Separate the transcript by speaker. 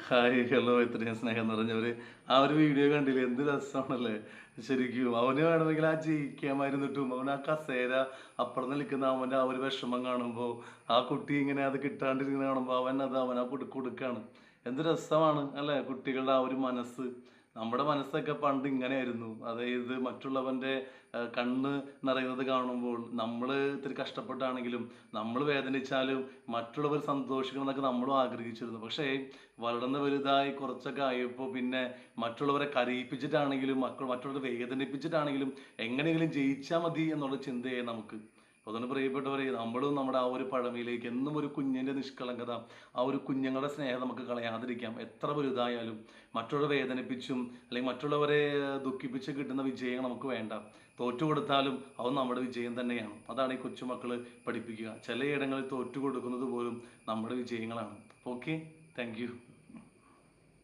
Speaker 1: Hi hello ഇത്രയും സ്നേഹം നിറഞ്ഞവര് ആ ഒരു വീഡിയോ കണ്ടില്ലേ, എന്ത് രസമാണല്ലേ. ശരിക്കും അവന് വേണമെങ്കിൽ ആ ജയിക്കാമായിരുന്നിട്ടും അവൻ ആ കസേര അപ്പുറത്ത് നിൽക്കുന്ന അവൻ്റെ ആ ഒരു വിഷമം കാണുമ്പോൾ, ആ കുട്ടി ഇങ്ങനെ അത് കിട്ടാണ്ടിരിക്കുന്ന കാണുമ്പോൾ അവൻ ആ കൊടുക്കാണ്. എന്ത് രസമാണ് അല്ലേ കുട്ടികളുടെ ആ ഒരു മനസ്സ്. നമ്മുടെ മനസ്സൊക്കെ പണ്ട് ഇങ്ങനെയായിരുന്നു. അതായത് മറ്റുള്ളവൻ്റെ കണ്ണ് നിറയുന്നത് കാണുമ്പോൾ നമ്മൾ ഇത്തിരി കഷ്ടപ്പെട്ടാണെങ്കിലും, നമ്മൾ വേദനിച്ചാലും മറ്റുള്ളവർ സന്തോഷിക്കണം എന്നൊക്കെ നമ്മളും ആഗ്രഹിച്ചിരുന്നു. പക്ഷേ വളർന്ന് വലുതായി കുറച്ചൊക്കെ ആയപ്പോൾ പിന്നെ മറ്റുള്ളവരെ കരയിപ്പിച്ചിട്ടാണെങ്കിലും മറ്റുള്ളവരെ വേദനിപ്പിച്ചിട്ടാണെങ്കിലും എങ്ങനെയെങ്കിലും ജയിച്ചാൽ മതി എന്നുള്ള ചിന്തയായി നമുക്ക്. അതുകൊണ്ട് പ്രിയപ്പെട്ടവരെ, നമ്മളും നമ്മുടെ ആ ഒരു പഴമയിലേക്ക് എന്നും ഒരു കുഞ്ഞിൻ്റെ നിഷ്കളങ്കത, ആ ഒരു കുഞ്ഞുങ്ങളുടെ സ്നേഹം നമുക്ക് കളയാതിരിക്കാം. എത്ര വലുതായാലും മറ്റുള്ളവരെ വേദനിപ്പിച്ചും അല്ലെങ്കിൽ മറ്റുള്ളവരെ ദുഃഖിപ്പിച്ച് കിട്ടുന്ന വിജയം നമുക്ക് വേണ്ട. തോറ്റു കൊടുത്താലും അത് നമ്മുടെ വിജയം തന്നെയാണ്. അതാണ് ഈ കൊച്ചുമക്കൾ പഠിപ്പിക്കുക. ചിലയിടങ്ങളിൽ തോറ്റു കൊടുക്കുന്നത് പോലും നമ്മുടെ വിജയങ്ങളാണ്. Okay, thank you.